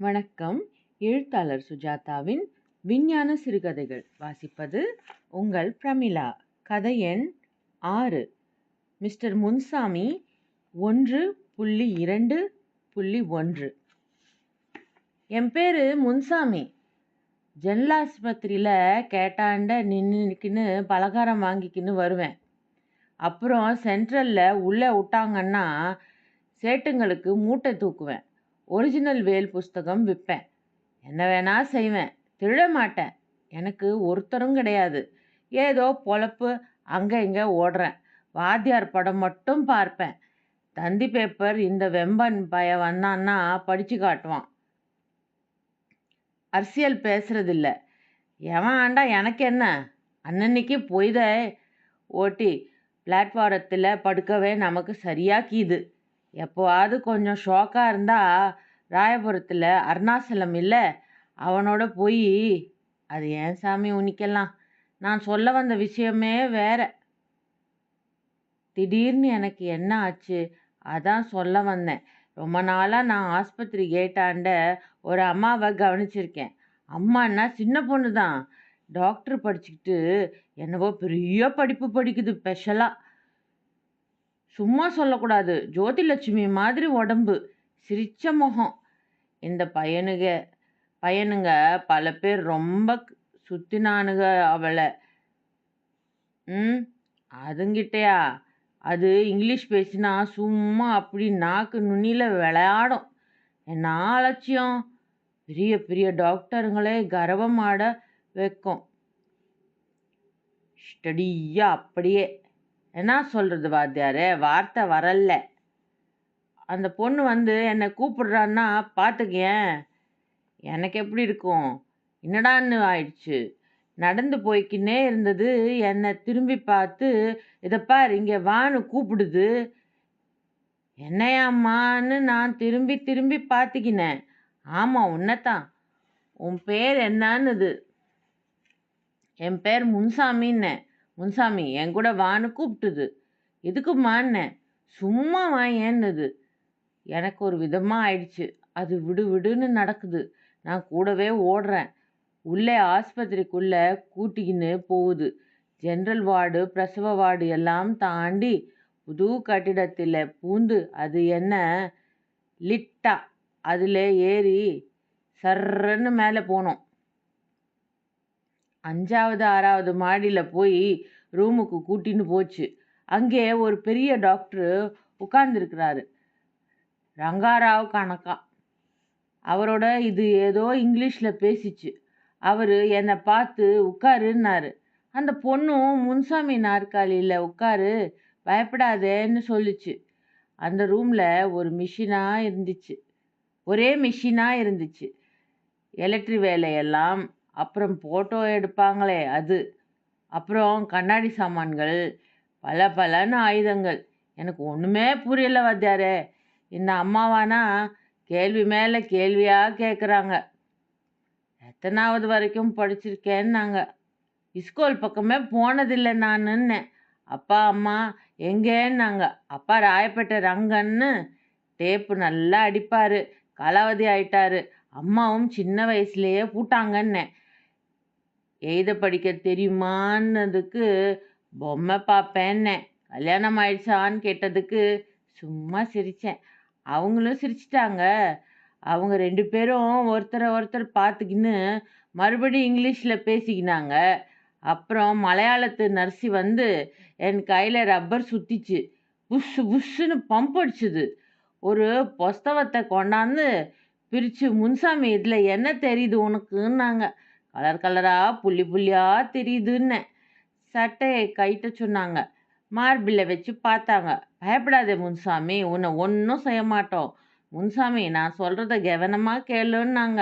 வணக்கம். எழுத்தாளர் சுஜாதாவின் விஞ்ஞான சிறுகதைகள் வாசிப்பது உங்கள் பிரமிளா. கதை எண் 6. மிஸ்டர் முன்சாமி 1.2.1. என் பேர் முன்சாமி. ஜெனரல் ஆஸ்பத்திரியில் கேட்டாண்ட நின்றுக்கின்னு பலகாரம் வாங்கிக்கின்னு வருவேன். அப்புறம் சென்ட்ரலில் உள்ளே விட்டாங்கன்னா சேட்டுங்களுக்கு மூட்டை தூக்குவேன். ஒரிஜினல் வேல் புஸ்தகம் விற்பேன். என்ன வேணா செய்வேன். திருட மாட்டேன். எனக்கு ஒருத்தரும் கிடையாது. ஏதோ பொழப்பு அங்கே இங்கே ஓடுறேன். வாத்தியார் படம் மட்டும் பார்ப்பேன். தந்தி பேப்பர் இந்த வெம்பன் பய வந்தான்னா படித்து காட்டுவான். அரசியல் பேசுறதில்ல. எவன் ஆண்டா எனக்கு என்ன? அன்னன்னைக்கு பொய்த ஓட்டி பிளாட்ஃபாரத்தில் படுக்கவே நமக்கு சரியாக்கிது. எப்போவாவது கொஞ்சம் ஷோக்காக இருந்தால் ராயபுரத்தில் அருணாசலம் இல்லை, அவனோட போய் அது ஏன் சாமி உனிக்கலாம். நான் சொல்ல வந்த விஷயமே வேற. திடீர்னு எனக்கு என்ன ஆச்சு அதான் சொல்ல வந்தேன். ரொம்ப நாளாக நான் ஆஸ்பத்திரி கேட்டாண்ட ஒரு அம்மாவை கவனிச்சிருக்கேன். அம்மான்னா சின்ன பொண்ணு தான். டாக்டர் படிச்சுக்கிட்டு என்னவோ பெரிய படிப்பு படிக்குது. ஸ்பெஷலாக சும்மா சொல்லக்கூடாது. ஜோதிலட்சுமி மாதிரி உடம்பு, சிரிச்ச முகம். இந்த பையனுங்க பல பேர் ரொம்ப சுத்தினானுங்க அவளை. அதுங்கிட்டயா? அது இங்கிலீஷ் பேசினா சும்மா அப்படி நாக்கு நுனியில் விளையாடும். என்ன அலட்சியம். பெரிய பெரிய டாக்டருங்களே கர்வமாட வைக்கும். ஸ்டடியா அப்படியே. என்ன சொல்கிறது வாத்தியாரே, வார்த்தை வரல. அந்த பொண்ணு வந்து என்னை கூப்பிடுறான்னா பார்த்துக்கேன். எனக்கு எப்படி இருக்கும்? என்னடான்னு ஆயிடுச்சு. நடந்து போய்க்கின்னே இருந்தது. என்னை திரும்பி பார்த்து இதைப்பார் இங்கே வான்னு கூப்பிடுது. என்னையாம்மான்னு நான் திரும்பி திரும்பி பார்த்துக்கினேன். ஆமாம், உன்னைத்தான். உன் பேர் என்னன்னுது. என் பேர் முன்சாமின்னேன். முன்சாமி என் கூட வான்னு கூப்பிட்டுது. எதுக்குமான்னேன். சும்மா வாயேன்னுது. எனக்கு ஒரு விதமாக ஆயிடுச்சு. அது விடு விடுன்னு நடக்குது. நான் கூடவே ஓடுறேன். உள்ளே ஆஸ்பத்திரிக்குள்ளே கூட்டிக்கின்னு போகுது. ஜென்ரல் வார்டு, பிரசவ வார்டு எல்லாம் தாண்டி புது கட்டிடத்தில் பூந்து அது என்ன லிட்டா அதில் ஏறி சர்றன்னு மேலே போனோம். 5வது 6வது மாடியில் போய் ரூமுக்கு கூட்டின்னு போச்சு. அங்கே ஒரு பெரிய டாக்டரு உட்கார்ந்துருக்கிறாரு. ரங்காராவ் கணக்கா. அவரோட இது ஏதோ இங்கிலீஷில் பேசிச்சு. அவர் என்னை பார்த்து உட்காருன்னாரு. அந்த பொண்ணும் முன்சாமி நாற்காலியில் உட்காரு, பயப்படாதேன்னு சொல்லிச்சு. அந்த ரூமில் ஒரு மிஷினாக இருந்துச்சு. ஒரே மிஷினாக இருந்துச்சு. எலக்ட்ரி வேலையெல்லாம், அப்புறம் ஃபோட்டோ எடுப்பாங்களே அது, அப்புறம் கண்ணாடி சாமான்கள், பல பலன்னு ஆயுதங்கள். எனக்கு ஒன்றுமே புரியலை வாத்தியாரே. இந்த அம்மாவானா கேள்வி மேலே கேள்வியாக கேட்குறாங்க. எத்தனாவது வரைக்கும் படிச்சிருக்கேன்னாங்க. ஸ்கூல் பக்கமே போனதில்லை நானுன்னே. அப்பா அம்மா எங்கேன்னாங்க. அப்பா ராயப்பேட்டை ரங்கன்னு டேப்பு நல்லா அடிப்பார், காலாவதி ஆயிட்டாரு. அம்மாவும் சின்ன வயசுலேயே பூட்டாங்கன்னே. எழுத படிக்க தெரியுமான்னதுக்கு பொம்மை பார்ப்பேன்னே. கல்யாணம் ஆயிடுச்சான்னு கேட்டதுக்கு சும்மா சிரித்தேன். அவங்களும் சிரிச்சிட்டாங்க. அவங்க 2 பேரும் ஒருத்தரை ஒருத்தர் பார்த்துக்கின்னு மறுபடியும் இங்கிலீஷில் பேசிக்கினாங்க. அப்புறம் மலையாளத்து நர்ஸி வந்து என் கையில் ரப்பர் சுற்றிச்சு. புஷ் புஷ்ஷுன்னு பம்ப் அடிச்சுது. ஒரு புஸ்தகத்தை கொண்டாந்து பிரித்து, முன்சாமி இதில் என்ன தெரியுது உனக்குன்னாங்க. கலர் கலராக புள்ளி புள்ளியாக தெரியுதுன்னே. சட்டையை கைட்ட சொன்னாங்க. மார்பிளை வச்சு பார்த்தாங்க. பயப்படாதே முன்சாமி, உன்னை ஒன்றும் செய்ய மாட்டோம். முன்சாமி நான் சொல்கிறத கவனமாக கேளுன்னாங்க.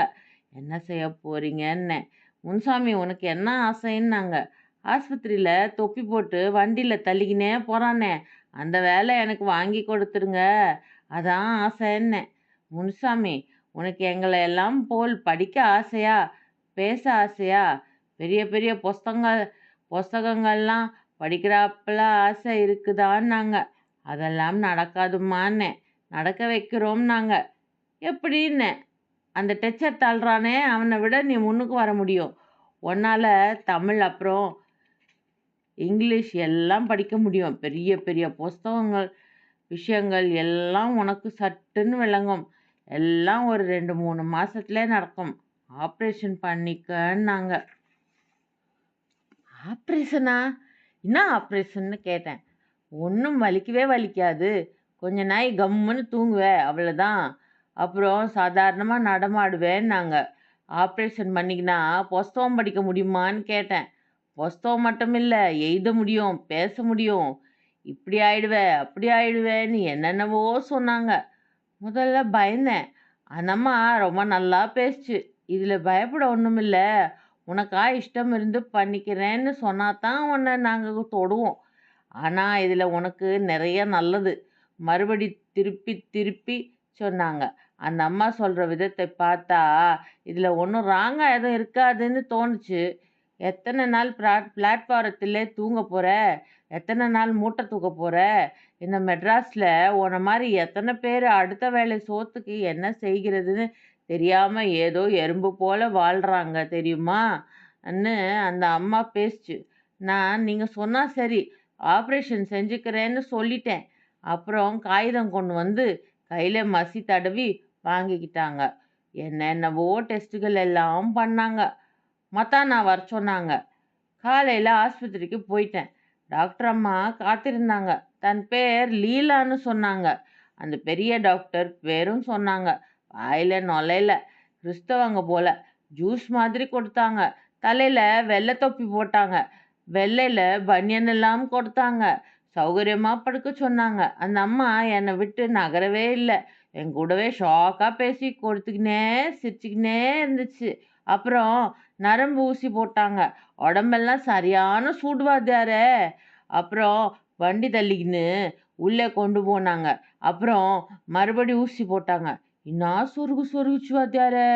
என்ன செய்ய போகிறீங்கன்னே. முன்சாமி உனக்கு என்ன ஆசைன்னாங்க. ஆஸ்பத்திரியில் தொப்பி போட்டு வண்டியில் தள்ளிக்கினே போகிறானே, அந்த வேலை எனக்கு வாங்கி கொடுத்துருங்க, அதான் ஆசைன்னே. முன்சாமி உனக்கு எங்களை எல்லாம் போல் படிக்க ஆசையா, பேச ஆசையா, பெரிய பெரிய புஸ்தகங்கள்லாம் படிக்கிறாப்புல ஆசை இருக்குதான்னாங்க. அதெல்லாம் நடக்காதுமான்னே. நடக்க வைக்கிறோம் நாங்கள். எப்படின்னே. அந்த டெச்சர் தள்ளுறானே அவனை விட நீ முன்னுக்கு வர முடியும். உன்னால் தமிழ் அப்புறம் இங்கிலீஷ் எல்லாம் படிக்க முடியும். பெரிய பெரிய புஸ்தகங்கள் விஷயங்கள் எல்லாம் உனக்கு சட்டுன்னு விளங்கும். எல்லாம் ஒரு 2-3 மாசத்துலே நடக்கும். ஆப்ரேஷன் பண்ணிக்கன்னாங்க. ஆப்ரேஷனா? என்ன ஆப்ரேஷன்னு கேட்டேன். ஒன்றும் வலிக்கவே வலிக்காது. கொஞ்ச நாய் கம்முன்னு தூங்குவேன், அவ்வளோதான். அப்புறம் சாதாரணமாக நடமாடுவேன்னாங்க. ஆப்ரேஷன் பண்ணிக்கினா புஸ்தகம் படிக்க முடியுமான்னு கேட்டேன். புஸ்தகம் மட்டும் இல்லை, எழுத முடியும், பேச முடியும். இப்படி ஆயிடுவே அப்படி ஆயிடுவேன்னு என்னென்னவோ சொன்னாங்க. முதல்ல பயந்தேன். அந்த அம்மா ரொம்ப நல்லா பேசுச்சு. இதில் பயப்பட ஒன்றும் இல்லை, உனக்கா இஷ்டம் இருந்து பண்ணிக்கிறேன்னு சொன்னாதான் உன்னை நாங்கள் தொடுவோம். ஆனால் இதில் உனக்கு நிறைய நல்லது. மறுபடி திருப்பி திருப்பி சொன்னாங்க. அந்த அம்மா சொல்கிற விதத்தை பார்த்தா இதில் ஒன்றும் ராங்காக எதுவும் இருக்காதுன்னு தோணுச்சு. எத்தனை நாள் பிளாட்ஃபாரத்திலே தூங்க போகிற, எத்தனை நாள் மூட்டை தூக்க போகிற, இந்த மெட்ராஸில் உன்னை மாதிரி எத்தனை பேர் அடுத்த வேளை சோத்துக்கு என்ன செய்கிறதுன்னு தெரியாமல் ஏதோ எறும்பு போல் வாழ்கிறாங்க தெரியுமா ன்னு அந்த அம்மா பேசுச்சு. நான் நீங்கள் சொன்னால் சரி ஆப்ரேஷன் செஞ்சுக்கிறேன்னு சொல்லிட்டேன். அப்புறம் காகிதம் கொண்டு வந்து கையில் மசி தடவி வாங்கிக்கிட்டாங்க. என்னென்னவோ டெஸ்ட்டுகள் எல்லாம் பண்ணாங்க. நான் வர சொன்னாங்க. காலையில் ஆஸ்பத்திரிக்கு போயிட்டேன். டாக்டர் அம்மா காத்திருந்தாங்க. தன் பேர் லீலான்னு சொன்னாங்க. அந்த பெரிய டாக்டர் பேரும் சொன்னாங்க. வாயில் நுழையில. கிறிஸ்தவங்க போல. ஜூஸ் மாதிரி கொடுத்தாங்க. தலையில் வெள்ளை தொப்பி போட்டாங்க. வெள்ளையில் பனியன் எல்லாம் கொடுத்தாங்க. சௌகரியமாக படுக்க சொன்னாங்க. அந்த அம்மா என்னை விட்டு நகரவே இல்லை. என் கூடவே ஷாக்காக பேசி கொடுத்துக்கினே சிரிச்சுக்கினே இருந்துச்சு. அப்புறம் நரம்பு ஊசி போட்டாங்க. உடம்பெல்லாம் சரியான சூடுவாத்தியாரே. அப்புறம் வண்டி தள்ளிக்கின்னு உள்ளே கொண்டு போனாங்க. அப்புறம் மறுபடி ஊசி போட்டாங்க. என்ன சொருகுச்சு வாத்தியாரே.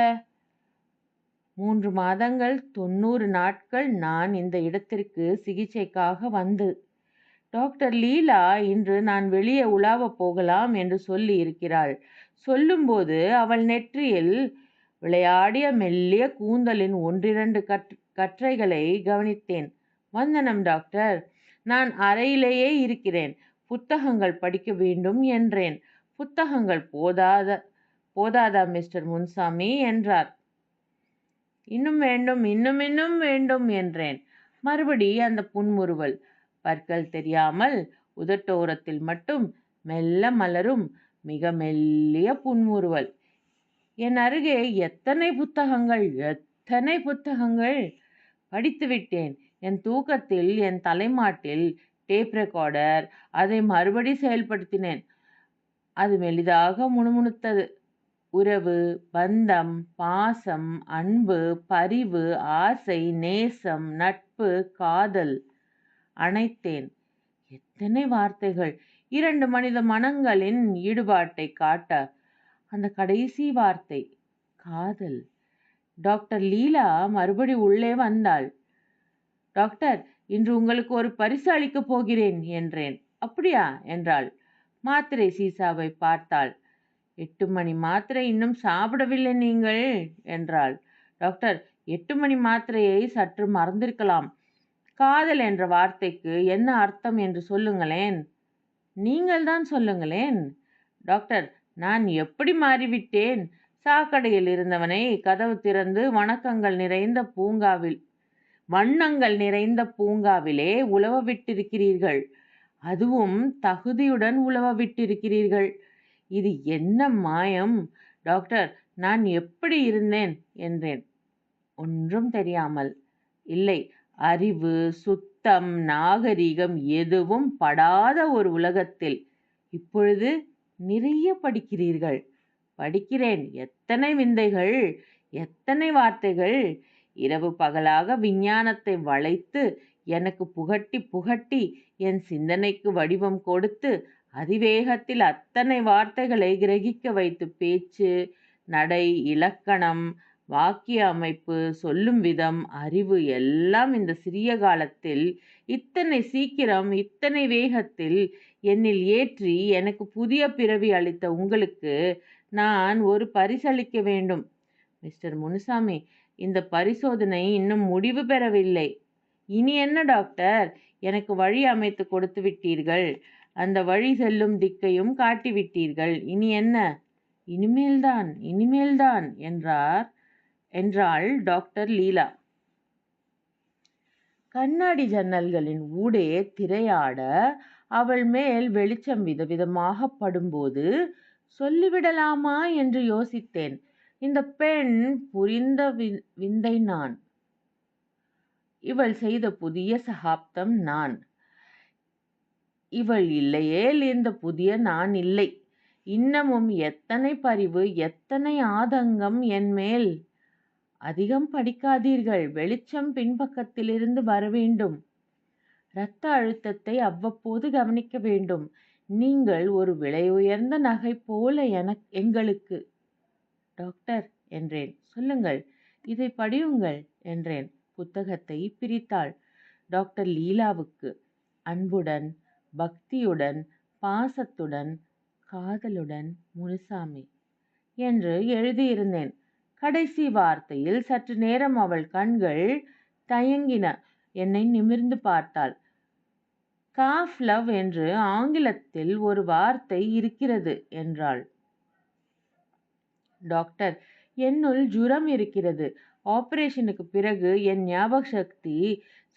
3 மாதங்கள் 90 நாட்கள் நான் இந்த இடத்திற்கு சிகிச்சைக்காக வந்து. டாக்டர் லீலா இன்று நான் வெளியே உலாவப் போகலாம் என்று சொல்லி இருக்கிறாள். சொல்லும்போது அவள் நெற்றியில் விளையாடிய மெல்லிய கூந்தலின் 1-2 கற்றைகளை கவனித்தேன். வந்தனம் டாக்டர். நான் அறையிலேயே இருக்கிறேன். புத்தகங்கள் படிக்க வேண்டும் என்றேன். புத்தகங்கள் போதாதா மிஸ்டர் முன்சாமி என்றார். இன்னும் வேண்டும், இன்னும் வேண்டும் என்றேன். மறுபடி அந்த புன்முறுவல். பற்கள் தெரியாமல் உதட்டோரத்தில் மட்டும் மெல்ல மலரும் மிக மெல்லிய புன்முறுவல். என் அருகே எத்தனை புத்தகங்கள் படித்துவிட்டேன். என் தூக்கத்தில் என் தலைமாட்டில் டேப் ரெக்கார்டர். அதை மறுபடி செயல்படுத்தினேன். அது மெலிதாக முணுமுணுத்தது. உறவு, பந்தம், பாசம், அன்பு, பரிவு, ஆசை, நேசம், நட்பு, காதல் அணைத்தேன். எத்தனை வார்த்தைகள்! 2 மனித மனங்களின் ஈடுபாட்டை காட்ட அந்த கடைசி வார்த்தை காதல். டாக்டர் லீலா மறுபடி உள்ளே வந்தாள். டாக்டர், இன்று உங்களுக்கு ஒரு பரிசு அளிக்கப் போகிறேன் என்றேன். அப்படியா என்றாள். மாத்திரை சீசாவை பார்த்தாள். 8 மணி மாத்திரை இன்னும் சாப்பிடவில்லை நீங்கள் என்றாள். டாக்டர், 8 மணி மாத்திரையை சற்று மறந்திருக்கலாம். காதல் என்ற வார்த்தைக்கு என்ன அர்த்தம் என்று சொல்லுங்களேன். நீங்கள் தான் சொல்லுங்களேன். டாக்டர், நான் எப்படி மாறிவிட்டேன்? சாக்கடையில் இருந்தவனை கதவு திறந்து வண்ணங்கள் நிறைந்த பூங்காவிலே உலவ விட்டிருக்கிறீர்கள். அதுவும் தகுதியுடன் உலவ விட்டிருக்கிறீர்கள். இது என்ன மாயம்? டாக்டர், நான் எப்படி இருந்தேன் என்றேன். ஒன்றும் தெரியாமல். இல்லை, அறிவு, சுத்தம், நாகரிகம் எதுவும் படாத ஒரு உலகத்தில். இப்பொழுது நிறைய படிக்கிறீர்கள். படிக்கிறேன். எத்தனை விந்தைகள், எத்தனை வார்த்தைகள்! இரவு பகலாக விஞ்ஞானத்தை வளைத்து எனக்கு புகட்டி என் சிந்தனைக்கு வடிவம் கொடுத்து அதிவேகத்தில் அத்தனை வார்த்தைகளை கிரகிக்க வைத்து பேச்சு, நடை, இலக்கணம், வாக்கிய அமைப்பு, சொல்லும் விதம், அறிவு எல்லாம் இந்த சிறிய காலத்தில் இத்தனை சீக்கிரம் இத்தனை வேகத்தில் என்னில் ஏற்றி எனக்கு புதிய பிறவி அளித்த உங்களுக்கு நான் ஒரு பரிசளிக்க வேண்டும். மிஸ்டர் முனுசாமி, இந்த பரிசோதனை இன்னும் முடிவு பெறவில்லை. இனி என்ன டாக்டர்? எனக்கு வழி அமைத்து கொடுத்து விட்டீர்கள். அந்த வழி செல்லும் திக்கையும் காட்டிவிட்டீர்கள். இனி என்ன? இனிமேல்தான் இனிமேல்தான் என்றாள் டாக்டர் லீலா. கண்ணாடி ஜன்னல்களின் ஊடே திரையாட அவள் மேல் வெளிச்சம் விதவிதமாக படும்போது சொல்லிவிடலாமா என்று யோசித்தேன். இந்த பெண் புரிந்த விந்தை நான். இவள் செய்த புதிய சகாப்தம் நான். இவள் இல்லையேல் இந்த புதிய நான் இல்லை. இன்னமும் எத்தனை பரிவு, எத்தனை ஆதங்கம் என் மேல். அதிகம் படிக்காதீர்கள். வெளிச்சம் பின்பக்கத்திலிருந்து வரவேண்டும். இரத்த அழுத்தத்தை அவ்வப்போது கவனிக்க வேண்டும். நீங்கள் ஒரு விலை உயர்ந்த நகை போல எங்களுக்கு. டாக்டர் என்றேன். சொல்லுங்கள், இதை படியுங்கள் என்றேன். புத்தகத்தை பிரித்தாள். டாக்டர் லீலாவுக்கு அன்புடன், பக்தியுடன், பாசத்துடன், காதலுடன் முனுசாமி என்று எழுதியிருந்தேன். கடைசி வார்த்தையில் சற்று நேரம் அவள் கண்கள் தயங்கின. என்னை நிமிர்ந்து பார்த்தாள். காஃப் லவ் என்று ஆங்கிலத்தில் ஒரு வார்த்தை இருக்கிறது என்றாள். டாக்டர், என்னுள் ஜுரம் இருக்கிறது. ஆபரேஷனுக்கு பிறகு என் ஞாபக சக்தி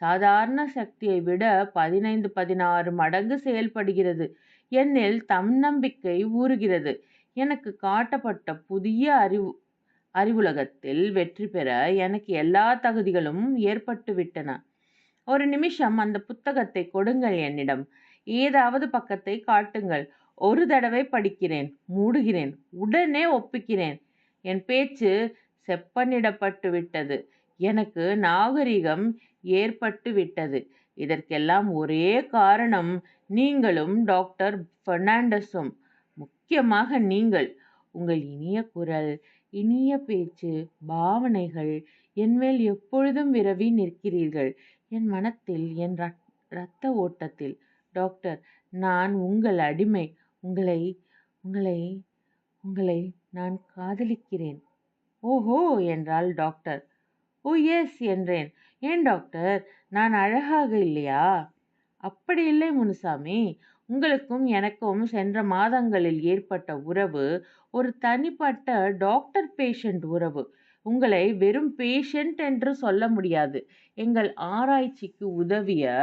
சாதாரண சக்தியை விட 15-16 மடங்கு செயல்படுகிறது. என்னில் தன்னம்பிக்கை ஊறுகிறது. எனக்கு காட்டப்பட்ட புதிய அறிவுலகத்தில் வெற்றி பெற எனக்கு எல்லா தகுதிகளும் ஏற்பட்டுவிட்டன. ஒரு நிமிஷம் அந்த புத்தகத்தை கொடுங்கள் என்னிடம். ஏதாவது பக்கத்தை காட்டுங்கள். ஒரு தடவை படிக்கிறேன், மூடுகிறேன், உடனே ஒப்புக்கிறேன். என் பேச்சு செப்பனிடப்பட்டு விட்டது. எனக்கு நாகரிகம் ஏற்பட்டு விட்டது. இதற்கெல்லாம் ஒரே காரணம் நீங்களும் டாக்டர் பெர்னாண்டஸும். முக்கியமாக நீங்கள். உங்கள் இனிய குரல், இனிய பேச்சு, பாவனைகள் என்மேல் எப்பொழுதும் விரவி நிற்கிறீர்கள். என் மனத்தில், என் இரத்த ஓட்டத்தில். டாக்டர், நான் உங்கள் அடிமை. உங்களை உங்களை உங்களை நான் காதலிக்கிறேன். ஓஹோ என்றாள் டாக்டர். ஓ எஸ் என்றேன். ஏன் டாக்டர், நான் அழகாக இல்லையா? அப்படி இல்லை முனுசாமி. உங்களுக்கும் எனக்கும் சென்ற மாதங்களில் ஏற்பட்ட உறவு ஒரு தனிப்பட்ட டாக்டர் பேஷண்ட் உறவு. உங்களை வெறும் பேஷண்ட் என்று சொல்ல முடியாது. எங்கள் ஆராய்ச்சிக்கு உதவிய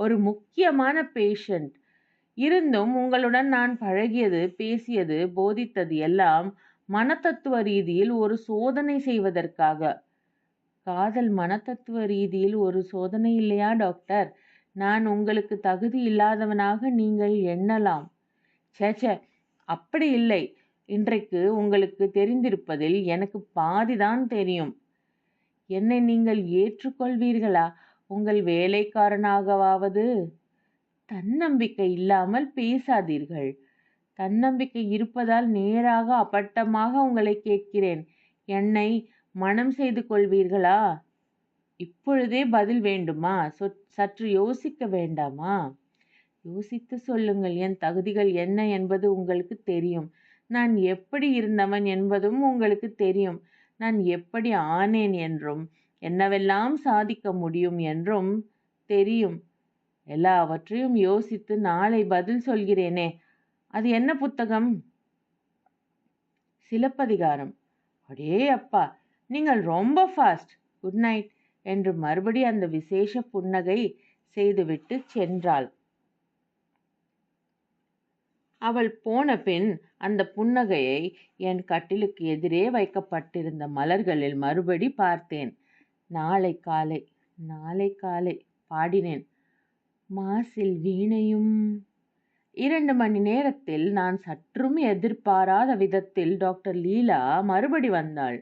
ஒரு முக்கியமான பேஷண்ட். இருந்தும் உங்களுடன் நான் பழகியது, பேசியது, போதித்தது எல்லாம் மனத்தத்துவ ரீதியில் ஒரு சோதனை செய்வதற்காக. காதல் மனத்தத்துவ ரீதியில் ஒரு சோதனை இல்லையா டாக்டர்? நான் உங்களுக்கு தகுதி இல்லாதவனாக நீங்கள் எண்ணலாம். சேச்சே, அப்படி இல்லை. இன்றைக்கு உங்களுக்கு தெரிந்திருப்பதில் எனக்கு பாதிதான் தெரியும். என்னை நீங்கள் ஏற்றுக்கொள்வீர்களா? உங்கள் வேலைக்காரனாகவாவது? தன்னம்பிக்கை இல்லாமல் பேசாதீர்கள். தன்னம்பிக்கை இருப்பதால் நேராக அப்பட்டமாக உங்களை கேட்கிறேன். என்னை மனம் செய்து கொள்வீர்களா? இப்பொழுதே பதில் வேண்டுமா? சற்று யோசிக்க வேண்டாமா? யோசித்து சொல்லுங்கள். என் தகுதிகள் என்ன என்பது உங்களுக்கு தெரியும். நான் எப்படி இருந்தவன் என்பதும் உங்களுக்கு தெரியும். நான் எப்படி ஆனேன் என்றும் என்னவெல்லாம் சாதிக்க முடியும் என்றும் தெரியும். எல்லாவற்றையும் யோசித்து நாளை பதில் சொல்கிறேனே. அது என்ன புத்தகம்? சிலப்பதிகாரம். அடே அப்பா, நீங்கள் ரொம்ப ஃபாஸ்ட். குட் நைட் என்று மறுபடி அந்த விசேஷ புன்னகை செய்துவிட்டு சென்றாள். அவள் போன பின் அந்த புன்னகையை என் கட்டிலுக்கு எதிரே வைக்கப்பட்டிருந்த மலர்களில் மறுபடி பார்த்தேன். நாளை காலை நாளை காலை பாடினேன். மாசில் வீணையும். 2 மணி நேரத்தில் நான் சற்றும் எதிர்பாராத விதத்தில் டாக்டர் லீலா மறுபடி வந்தாள்.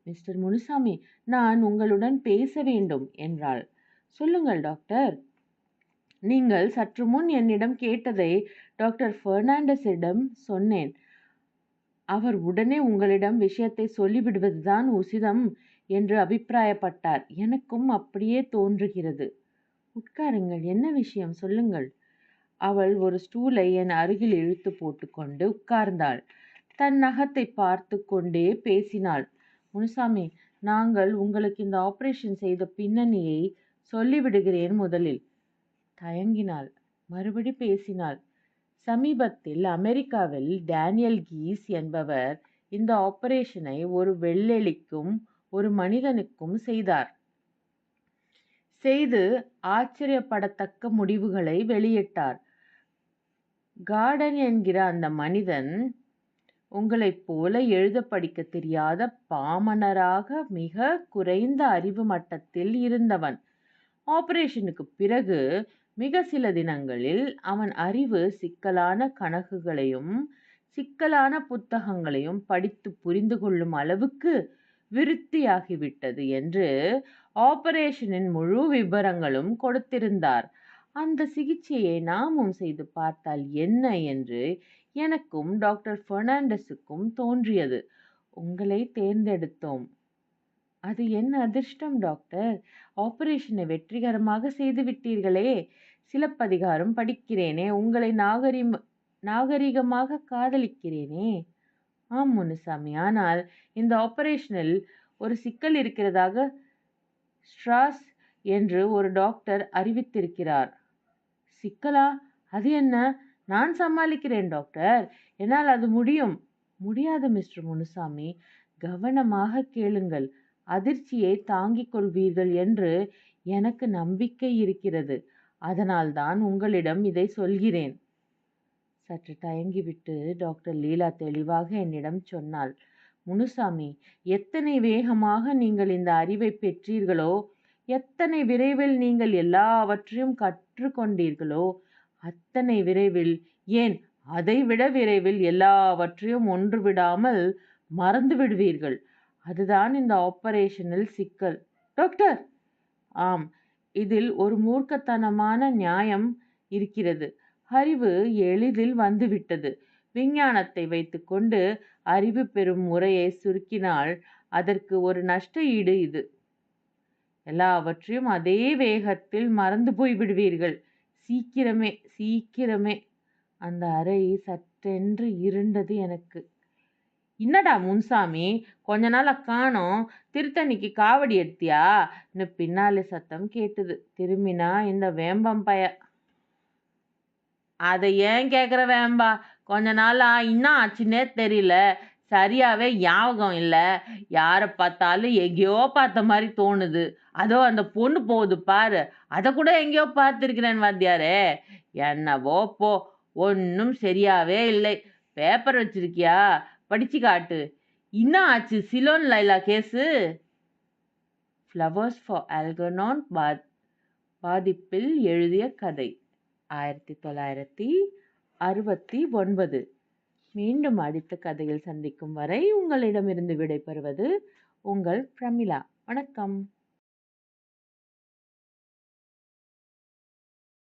மிஸ்டர் முனுசாமி, நான் உங்களுடன் பேச வேண்டும் என்றாள். சொல்லுங்கள் டாக்டர். நீங்கள் சற்று முன் என்னிடம் கேட்டதை டாக்டர் பெர்னாண்டஸிடம் சொன்னேன். அவர் உடனே உங்களிடம் விஷயத்தை சொல்லிவிடுவதுதான் உசிதம் என்று அபிப்பிராயப்பட்டார். எனக்கும் அப்படியே தோன்றுகிறது. உட்காருங்கள். என்ன விஷயம் சொல்லுங்கள். அவள் ஒரு ஸ்டூலை என் அருகில் இழுத்து போட்டுக்கொண்டு உட்கார்ந்தாள். தன் நகத்தை பார்த்து கொண்டே பேசினாள். முனுசாமி, நாங்கள் உங்களுக்கு இந்த ஆபரேஷன் செய்த பின்னணியை சொல்லிவிடுகிறேன் முதலில். தயங்கினாள். மறுபடி பேசினாள். சமீபத்தில் அமெரிக்காவில் டேனியல் கீஸ் என்பவர் இந்த ஆபரேஷனை ஒரு வெள்ளெலிக்கும் ஒரு மனிதனுக்கும் செய்தார். செய்து ஆச்சரியப்படத்தக்க முடிவுகளை வெளியிட்டார். கார்டன் என்கிற அந்த மனிதன் உங்களைப் போல எழுத படிக்க தெரியாத பாமரராக மிக குறைந்த அறிவு மட்டத்தில் இருந்தவன். ஆபரேஷனுக்கு பிறகு மிக சில தினங்களில் அவன் அறிவு சிக்கலான கணக்குகளையும் சிக்கலான புத்தகங்களையும் படித்து புரிந்து கொள்ளும் அளவுக்கு விருத்தியாகிவிட்டது என்று ஆபரேஷனின் முழு விபரங்களும் கொடுத்திருந்தார். அந்த சிகிச்சையை நாமும் செய்து பார்த்தால் என்ன என்று எனக்கும் டாக்டர் பெர்னாண்டஸுக்கும் தோன்றியது. உங்களை தேர்ந்தெடுத்தோம். அது என் அதிர்ஷ்டம் டாக்டர். ஆபரேஷனை வெற்றிகரமாக செய்துவிட்டீர்களே. சிலப்பதிகாரம் படிக்கிறேனே, உங்களை நாகரிகமாக காதலிக்கிறேனே. ஆம் முனுசாமி, ஆனால் இந்த ஆபரேஷனில் ஒரு சிக்கல் இருக்கிறதாக ஸ்ட்ராஸ் என்று ஒரு டாக்டர் அறிவித்திருக்கிறார். சிக்கலா? அது என்ன? நான் சமாளிக்கிறேன் டாக்டர். என்னால் அது முடியும். முடியாது மிஸ்டர் முனுசாமி. கவனமாக கேளுங்கள். அதிர்ச்சியை தாங்கிக் கொள்வீர்கள் என்று எனக்கு நம்பிக்கை இருக்கிறது. அதனால்தான் உங்களிடம் இதை சொல்கிறேன். சற்று தயங்கிவிட்டு டாக்டர் லீலா தெளிவாக என்னிடம் சொன்னாள். முனுசாமி, எத்தனை வேகமாக நீங்கள் இந்த அறிவை பெற்றீர்களோ, எத்தனை விரைவில் நீங்கள் எல்லாவற்றையும் கற்றுக்கொண்டீர்களோ, அத்தனை விரைவில், ஏன் அதைவிட விரைவில் எல்லாவற்றையும் ஒன்று விடாமல் மறந்து விடுவீர்கள். அதுதான் இந்த ஆபரேஷனில் சிக்கல். டாக்டர்! ஆம், இதில் ஒரு மூர்க்கத்தனமான நியாயம் இருக்கிறது. அறிவு எளிதில் வந்துவிட்டது. விஞ்ஞானத்தை வைத்துக்கொண்டு அறிவு பெறும் முறையை சுருக்கினால் அதற்கு ஒரு நஷ்ட ஈடு இது. எல்லாவற்றையும் அதே வேகத்தில் மறந்து போய்விடுவீர்கள். சீக்கிரமே சீக்கிரமே. அந்த அறை சற்றென்று இருண்டது எனக்கு. என்னடா முன்சாமி, கொஞ்ச நாளா காணோம், திருத்தணிக்கு காவடி எடுத்தியா? பின்னாலே சத்தம் கேட்டது. திரும்பினா இந்த வேம்பம்பய. அதை ஏன் கேட்குற வேம்பா? கொஞ்ச நாளா என்ன ஆச்சுன்னே தெரியல. சரியாவே ஞாபகம் இல்லை. யாரை பார்த்தாலும் எங்கேயோ பார்த்த மாதிரி தோணுது. அதோ அந்த பொண்ணு போகுது பாரு, அதை கூட எங்கேயோ பார்த்துருக்கிறேன் வாத்தியாரே. என்னவோ போ, ஒன்றும் சரியாவே இல்லை. பேப்பர் வச்சிருக்கியா? படிச்சு காட்டு. என்ன ஆச்சு Ceylon Laila case? Flowers for Algernon பாதிப்பில் எழுதிய கதை 1969. மீண்டும் அடுத்த கதையில் சந்திக்கும் வரை உங்களிடமிருந்து விடைபெறுவது உங்கள் பிரமிளா. வணக்கம்.